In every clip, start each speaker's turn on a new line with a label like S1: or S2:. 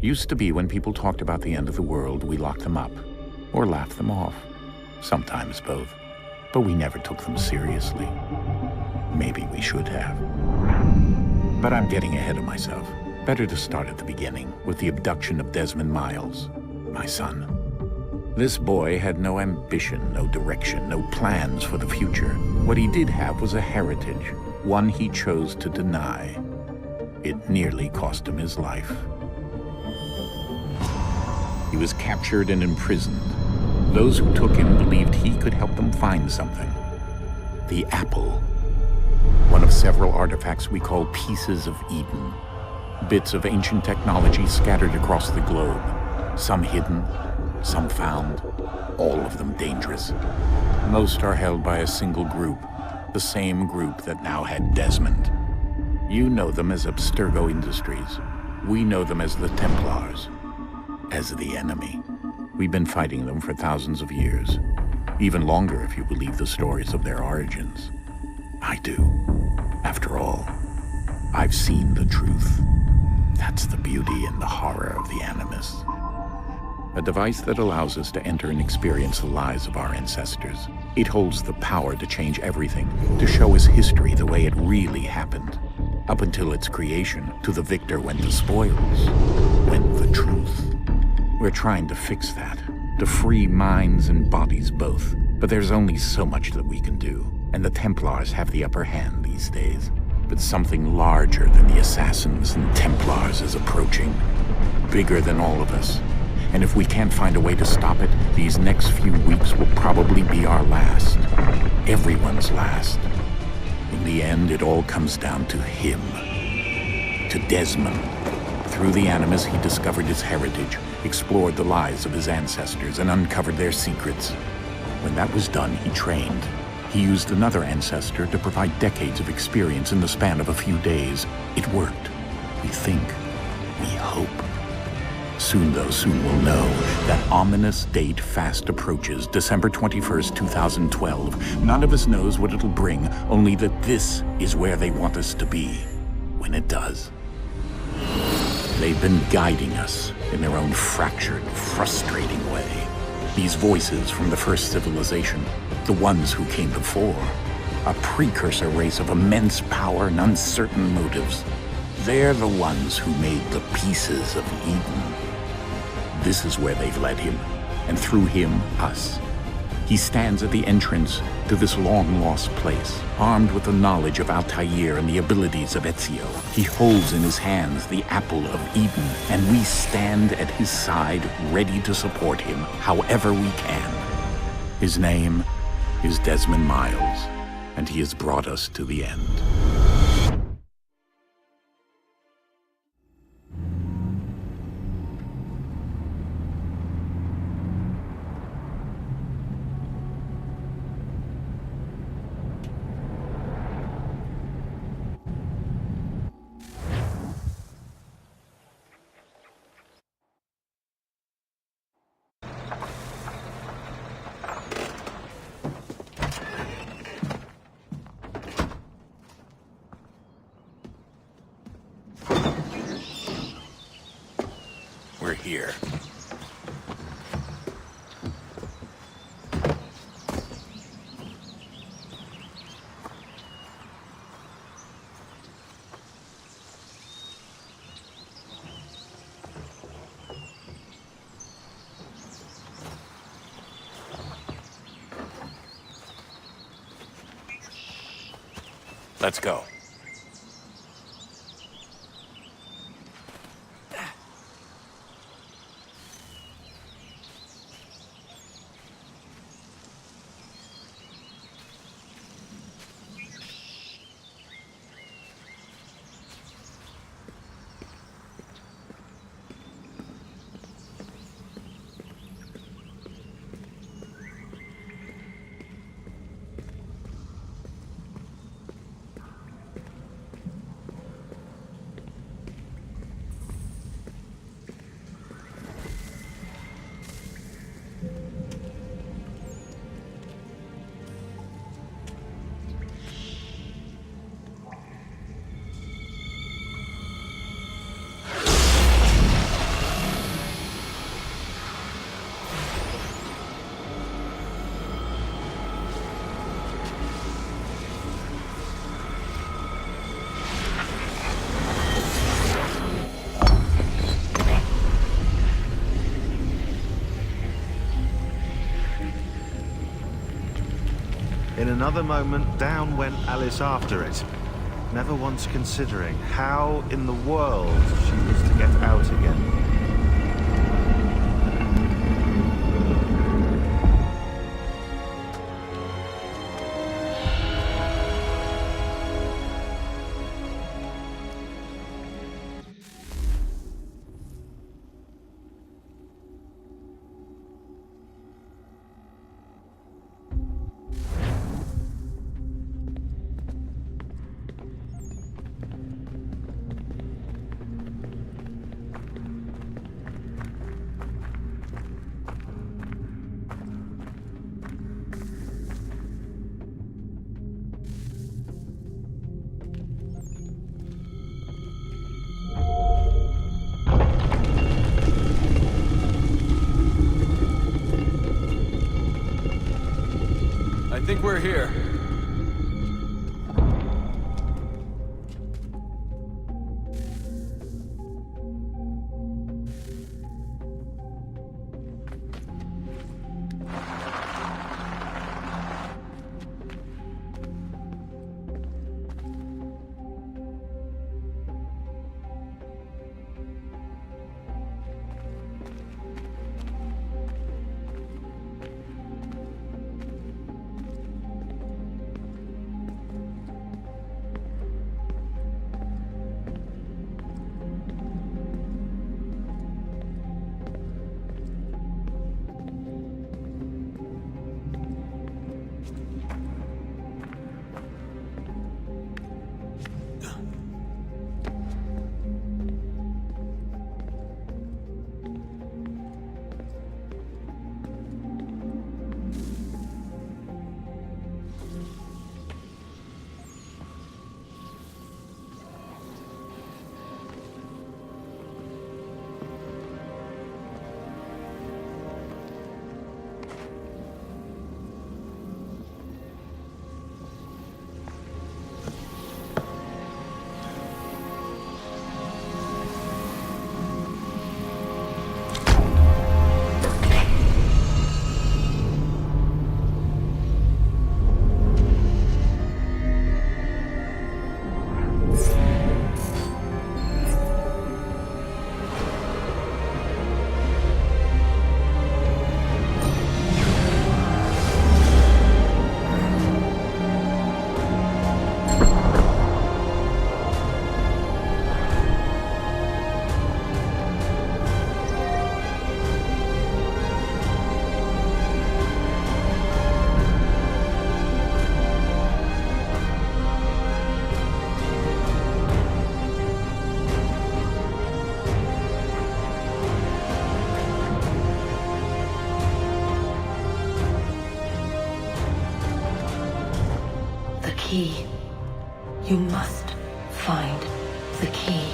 S1: Used to be when people talked about the end of the world, we locked them up, or laughed them off. Sometimes both. But we never took them seriously. Maybe we should have. But I'm getting ahead of myself. Better to start at the beginning, with the abduction of Desmond Miles, my son. This boy had no ambition, no direction, no plans for the future. What he did have was a heritage, one he chose to deny. It nearly cost him his life. He was captured and imprisoned. Those who took him believed he could help them find something. The apple. One of several artifacts we call pieces of Eden. Bits of ancient technology scattered across the globe. Some hidden, some found, all of them dangerous. Most are held by a single group, the same group that now had Desmond. You know them as Abstergo Industries. We know them as the Templars, as the enemy. We've been fighting them for thousands of years, even longer if you believe the stories of their origins. I do. After all, I've seen the truth. That's the beauty and the horror of the Animus. A device that allows us to enter and experience the lives of our ancestors. It holds the power to change everything, to show us history the way it really happened. Up until its creation, to the victor went the spoils, went the truth. We're trying to fix that, to free minds and bodies both. But there's only so much that we can do, and the Templars have the upper hand these days. But something larger than the Assassins and Templars is approaching, bigger than all of us. And if we can't find a way to stop it, these next few weeks will probably be our last. Everyone's last. In the end, it all comes down to him. To Desmond. Through the Animus, he discovered his heritage, explored the lives of his ancestors, and uncovered their secrets. When that was done, he trained. He used another ancestor to provide decades of experience in the span of a few days. It worked. We think. We hope. Soon, though, soon we'll know. That ominous date fast approaches, December 21st, 2012. None of us knows what it'll bring, only that this is where they want us to be, when it does. They've been guiding us in their own fractured, frustrating way. These voices from the first civilization, the ones who came before, a precursor race of immense power and uncertain motives. They're the ones who made the pieces of Eden. This is where they've led him, and through him, us. He stands at the entrance to this long-lost place, armed with the knowledge of Altair and the abilities of Ezio. He holds in his hands the apple of Eden, and we stand at his side, ready to support him however we can. His name is Desmond Miles, and he has brought us to the end. We're here. Let's go.
S2: another moment, down went Alice after it, never once considering how in the world she was to get out again.
S3: I think we're here.
S4: Key. You must find the key.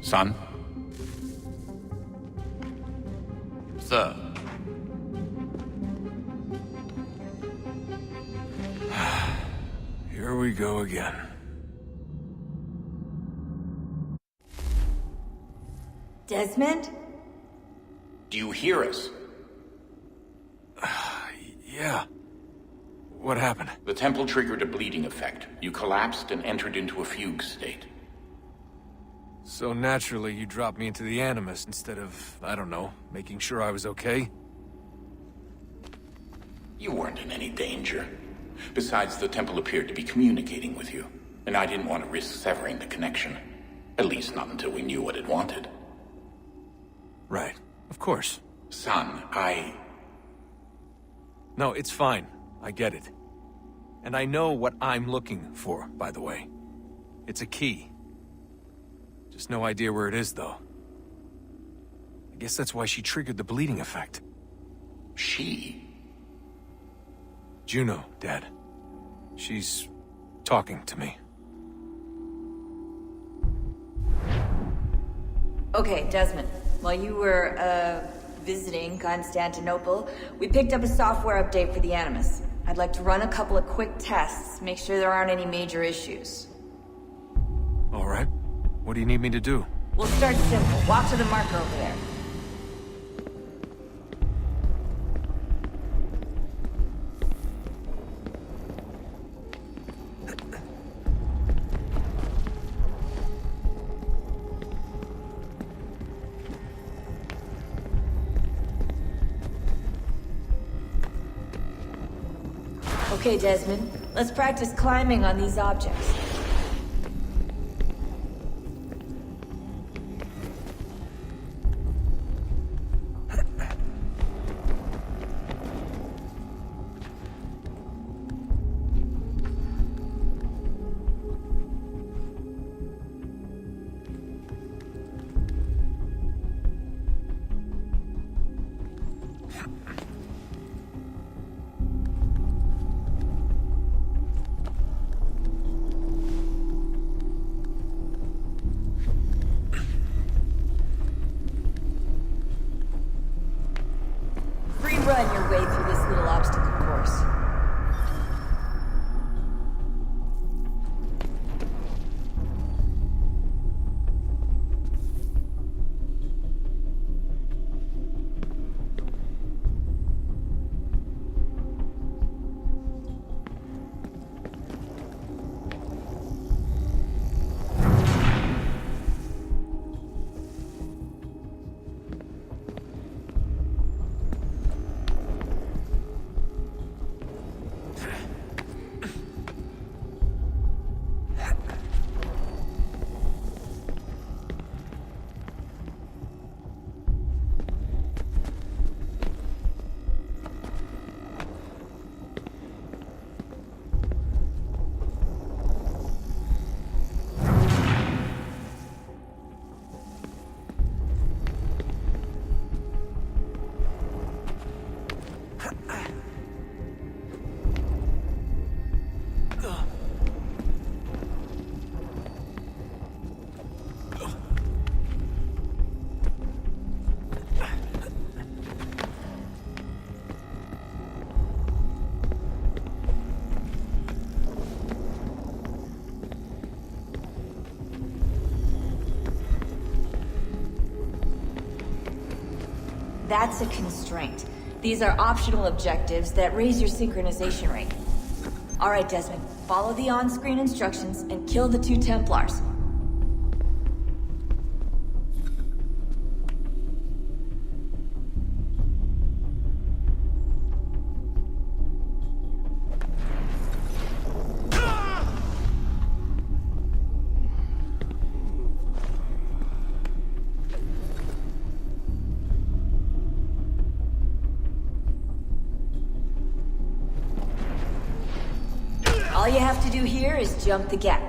S1: Son?
S3: Sir. Here we go again.
S4: Desmond?
S1: Do you hear us?
S3: Yeah. What happened?
S1: The temple triggered a bleeding effect. You collapsed and entered into a fugue state.
S3: So naturally, you dropped me into the Animus instead of, I don't know, making sure I was okay?
S1: You weren't in any danger. Besides, the temple appeared to be communicating with you, and I didn't want to risk severing the connection. At least not until we knew what it wanted.
S3: Right. Of course.
S1: Son,
S3: No, it's fine. I get it. And I know what I'm looking for, by the way. It's a key. Just no idea where it is, though. I guess that's why she triggered the bleeding effect.
S1: She?
S3: Juno, Dad. She's talking to me.
S5: Okay, Desmond. While you were, visiting Constantinople, we picked up a software update for the Animus. I'd like to run a couple of quick tests, make sure there aren't any major issues.
S3: All right. What do you need me to do?
S5: We'll start simple. Walk to the marker over there. Okay, Desmond. Let's practice climbing on these objects. Free run your way through this little obstacle course. That's a constraint. These are optional objectives that raise your synchronization rate. Alright, Desmond. Follow the on-screen instructions and kill the 2 Templars. All you have to do here is jump the gap.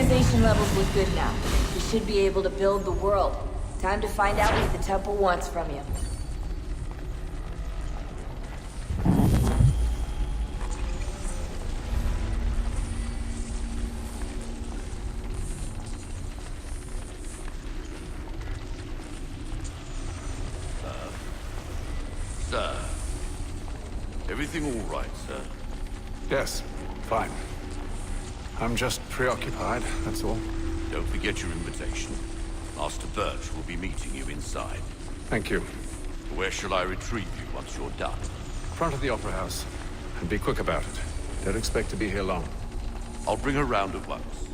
S5: Organization levels look good now. We should be able to build the world. Time to find out what the Temple wants from you.
S6: Sir. Everything all right, sir?
S7: Yes, fine. I'm just preoccupied, that's all.
S6: Don't forget your invitation. Master Birch will be meeting you inside.
S7: Thank you.
S6: Where shall I retrieve you once you're done?
S7: Front of the Opera House. And be quick about it. Don't expect to be here long.
S6: I'll bring her round at once.